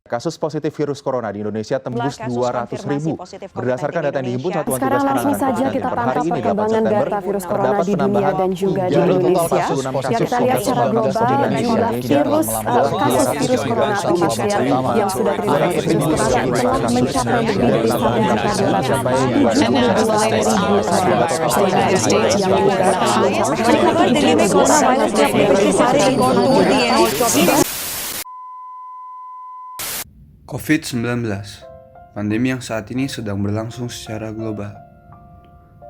Kasus positif virus corona di Indonesia tembus 200.000. Berdasarkan data yang dihimpun Satuan Tugas Sekarang langsung Penanganan saja COVID-19 kita per hari pantau ini 8 perkembangan September data virus corona terdapat di dunia penambahan dan juga di total Indonesia. kasus Ya, kita lihat secara global jumlah virus kasus virus corona atau pasien yang sudah terima virus corona telah mencapai lebih dari 1 juta 272.000 yang COVID-19, pandemi yang saat ini sedang berlangsung secara global.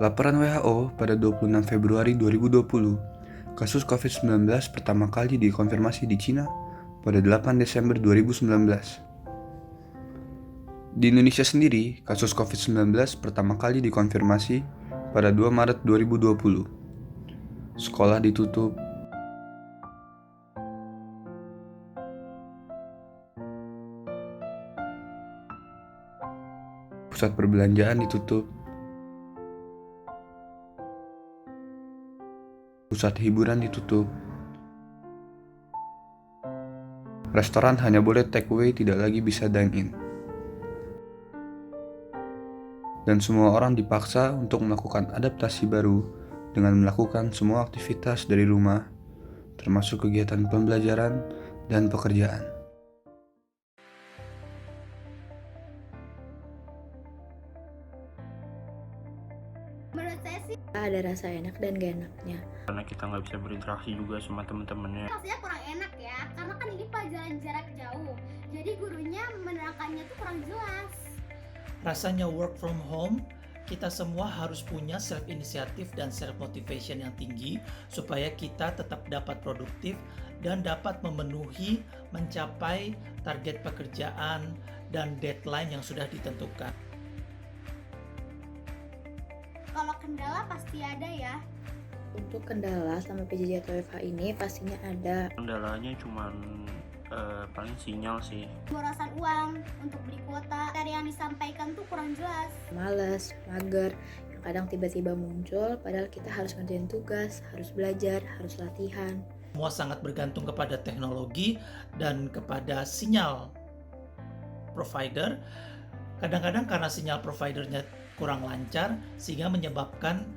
Laporan WHO pada 26 Februari 2020, kasus COVID-19 pertama kali dikonfirmasi di Cina pada 8 Desember 2019. Di Indonesia sendiri, kasus COVID-19 pertama kali dikonfirmasi pada 2 Maret 2020. Sekolah ditutup, pusat perbelanjaan ditutup, pusat hiburan ditutup, restoran hanya boleh take away, tidak lagi bisa dine in, dan semua orang dipaksa untuk melakukan adaptasi baru dengan melakukan semua aktivitas dari rumah, termasuk kegiatan pembelajaran dan pekerjaan. Menurut saya sih Ada rasa enak dan gak enaknya. Karena kita nggak bisa berinteraksi juga sama teman-temannya. rasanya kurang enak ya, karena kan ini pelajaran jarak jauh, jadi gurunya menerangkannya tuh kurang jelas. Rasanya work from home, kita semua harus punya self inisiatif dan self motivation yang tinggi supaya kita tetap dapat produktif dan dapat memenuhi mencapai target pekerjaan dan deadline yang sudah ditentukan. Kalau kendala pasti ada ya. Untuk kendala selama PJJ atau WFH ini pastinya ada. Kendalanya cuman paling sinyal sih. Pemborosan uang untuk beli kuota, dari yang disampaikan tuh kurang jelas. Males, mager, yang kadang tiba-tiba muncul padahal kita harus ngerjain tugas, harus belajar, harus latihan. Semua sangat bergantung kepada teknologi dan kepada sinyal provider. Kadang-kadang karena sinyal providernya kurang lancar sehingga menyebabkan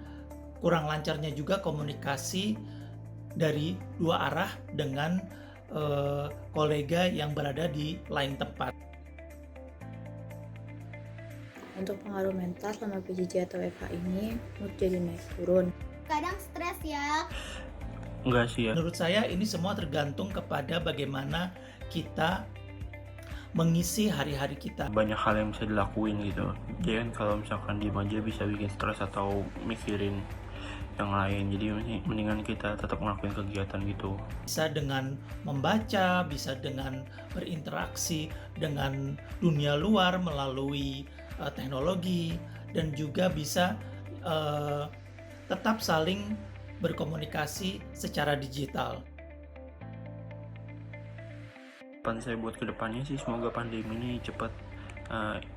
kurang lancarnya juga komunikasi dari dua arah dengan kolega yang berada di lain tempat. Untuk pengaruh mental selama PJJ atau WFH ini, mood jadi naik turun. Kadang stres ya. Enggak sih ya. Menurut saya ini semua tergantung kepada bagaimana kita mengisi hari-hari kita. Banyak hal yang bisa dilakuin gitu. Jadi kan kalau misalkan diem aja bisa bikin stres atau mikirin yang lain. Jadi mendingan kita tetap ngelakuin kegiatan gitu. Bisa dengan membaca, bisa dengan berinteraksi dengan dunia luar melalui teknologi, dan juga bisa tetap saling berkomunikasi secara digital. Harapan saya buat kedepannya sih semoga pandemi ini cepat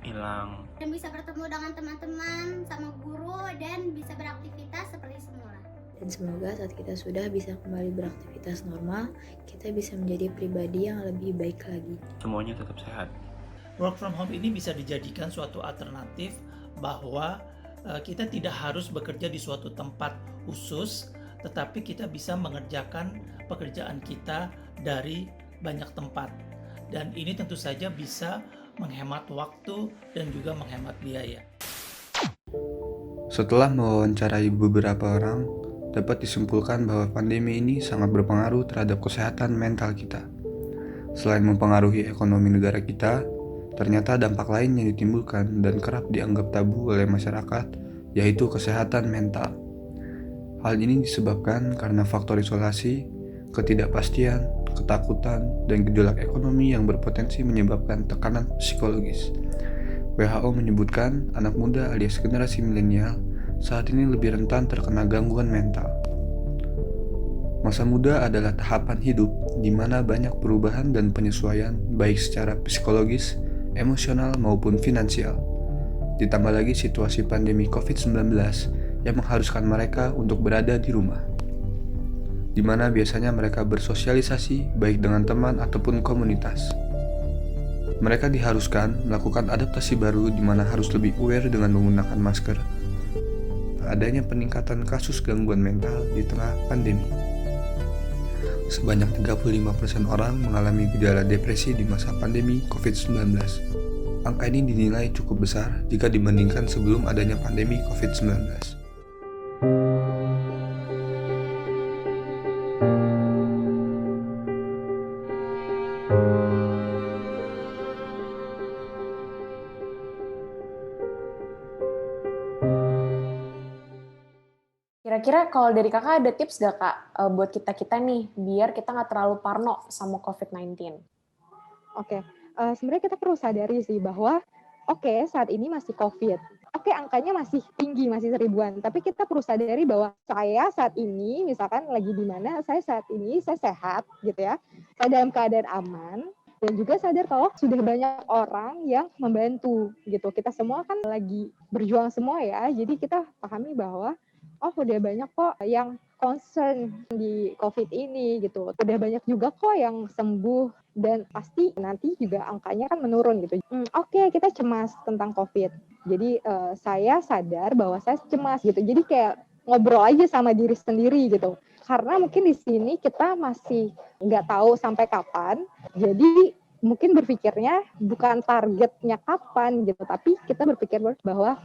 hilang. Dan bisa bertemu dengan teman-teman sama guru dan bisa beraktivitas seperti semula. Dan semoga saat kita sudah bisa kembali beraktivitas normal, kita bisa menjadi pribadi yang lebih baik lagi. Semuanya tetap sehat. Work from home ini bisa dijadikan suatu alternatif bahwa kita tidak harus bekerja di suatu tempat khusus, tetapi kita bisa mengerjakan pekerjaan kita dari banyak tempat. Dan ini tentu saja bisa menghemat waktu dan juga menghemat biaya. Setelah mewawancarai beberapa orang, dapat disimpulkan bahwa pandemi ini sangat berpengaruh terhadap kesehatan mental kita. Selain mempengaruhi ekonomi negara kita, ternyata dampak lain yang ditimbulkan dan kerap dianggap tabu oleh masyarakat, yaitu kesehatan mental. Hal ini disebabkan karena faktor isolasi, ketidakpastian, ketakutan, dan gejolak ekonomi yang berpotensi menyebabkan tekanan psikologis. WHO menyebutkan anak muda alias generasi milenial saat ini lebih rentan terkena gangguan mental. Masa muda adalah tahapan hidup di mana banyak perubahan dan penyesuaian baik secara psikologis, emosional maupun finansial. Ditambah lagi situasi pandemi COVID-19 yang mengharuskan mereka untuk berada di rumah, di mana biasanya mereka bersosialisasi baik dengan teman ataupun komunitas. Mereka diharuskan melakukan adaptasi baru di mana harus lebih aware dengan menggunakan masker. Adanya peningkatan kasus gangguan mental di tengah pandemi. Sebanyak 35% orang mengalami gejala depresi di masa pandemi COVID-19. Angka ini dinilai cukup besar jika dibandingkan sebelum adanya pandemi COVID-19. Kira-kira kalau dari kakak ada tips gak kak buat kita-kita nih, biar kita nggak terlalu parno sama COVID-19? Oke, sebenarnya kita perlu sadari sih bahwa saat ini masih COVID. Angkanya masih tinggi, masih 1000-an. Tapi kita perlu sadari bahwa saya saat ini, misalkan lagi di mana, saya saat ini, saya sehat gitu ya. Saya dalam keadaan aman. Dan juga sadar kalau sudah banyak orang yang membantu gitu. Kita semua kan lagi berjuang semua ya. Jadi kita pahami bahwa udah banyak kok yang concern di COVID ini gitu. Udah banyak juga kok yang sembuh dan pasti nanti juga angkanya kan menurun gitu. Kita cemas tentang COVID. Jadi saya sadar bahwa saya cemas gitu. Jadi kayak ngobrol aja sama diri sendiri gitu. Karena mungkin di sini kita masih nggak tahu sampai kapan. Jadi mungkin berpikirnya bukan targetnya kapan gitu, tapi kita berpikir bahwa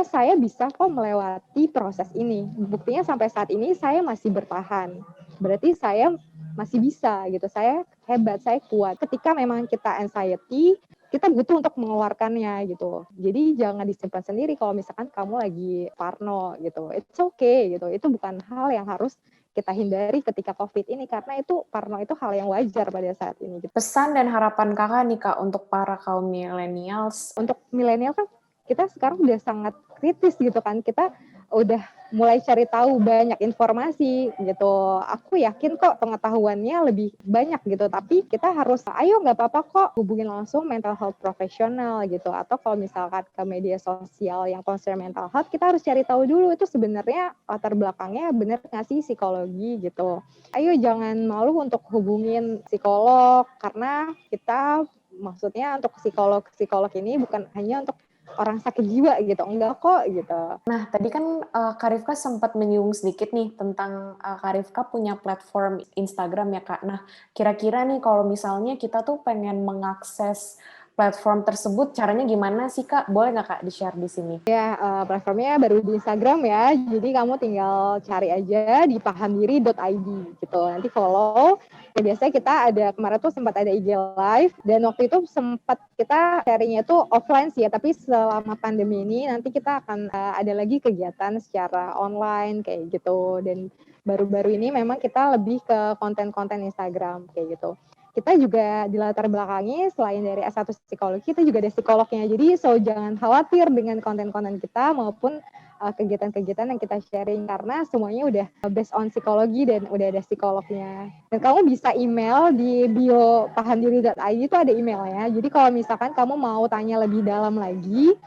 saya bisa kok melewati proses ini. Buktinya sampai saat ini saya masih bertahan. Berarti saya masih bisa gitu. Saya hebat, saya kuat. Ketika memang kita anxiety, kita butuh untuk mengeluarkannya gitu. Jadi jangan disimpan sendiri kalau misalkan kamu lagi parno gitu. It's okay gitu. Itu bukan hal yang harus kita hindari ketika COVID ini, karena itu parno itu hal yang wajar pada saat ini. Gitu. Pesan dan harapan kakak nih kak untuk para kaum millennials. Untuk milenial kan kita sekarang udah sangat kritis gitu kan, kita udah mulai cari tahu banyak informasi gitu. Aku yakin kok pengetahuannya lebih banyak gitu, tapi kita harus nggak apa-apa kok hubungin langsung mental health profesional gitu, atau kalau misalkan ke media sosial yang concern mental health, kita harus cari tahu dulu itu sebenarnya latar belakangnya bener nggak sih psikologi gitu. Ayo jangan malu untuk hubungin psikolog, karena kita maksudnya untuk psikolog ini bukan hanya untuk orang sakit jiwa gitu, enggak kok gitu. Nah, tadi kan Kak Rifka sempat menyinggung sedikit nih tentang Kak Rifka punya platform Instagram ya Kak. Nah, kira-kira nih kalau misalnya kita tuh pengen mengakses platform tersebut, caranya gimana sih Kak? Boleh nggak Kak di-share di sini? Ya, platformnya baru di Instagram ya, jadi kamu tinggal cari aja di pahamdiri.id gitu, nanti follow. Ya, biasanya kita ada, kemarin tuh sempat ada IG live, dan waktu itu sempat kita sharingnya tuh offline sih ya, tapi selama pandemi ini nanti kita akan ada lagi kegiatan secara online kayak gitu, dan baru-baru ini memang kita lebih ke konten-konten Instagram kayak gitu. Kita juga di latar belakangi selain dari S1 psikologi, kita juga ada psikolognya. Jadi jangan khawatir dengan konten-konten kita maupun kegiatan-kegiatan yang kita sharing, karena semuanya udah based on psikologi dan udah ada psikolognya. Dan kamu bisa email di bio pahamdiri.id, itu ada emailnya. Jadi kalau misalkan kamu mau tanya lebih dalam lagi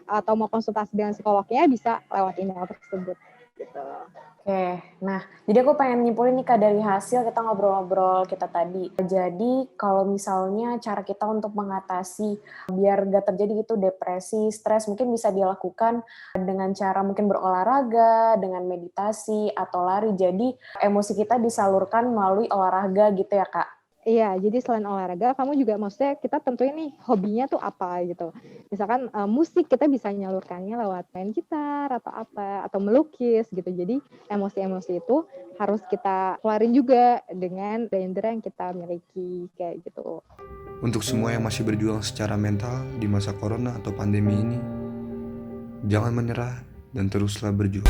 atau mau konsultasi dengan psikolognya, bisa lewat email tersebut. Gitu. Oke, nah jadi aku pengen nyimpulin nih Kak dari hasil kita ngobrol-ngobrol kita tadi. Jadi kalau misalnya cara kita untuk mengatasi biar gak terjadi gitu depresi, stres, mungkin bisa dilakukan dengan cara mungkin berolahraga, dengan meditasi atau lari. Jadi emosi kita disalurkan melalui olahraga gitu ya Kak. Iya, jadi selain olahraga, kamu juga maksudnya kita tentuin nih hobinya tuh apa gitu. Misalkan musik, kita bisa menyalurkannya lewat main gitar atau apa, atau melukis gitu. Jadi emosi-emosi itu harus kita keluarin juga dengan daya yang kita miliki kayak gitu. Untuk semua yang masih berjuang secara mental di masa corona atau pandemi ini, jangan menyerah dan teruslah berjuang.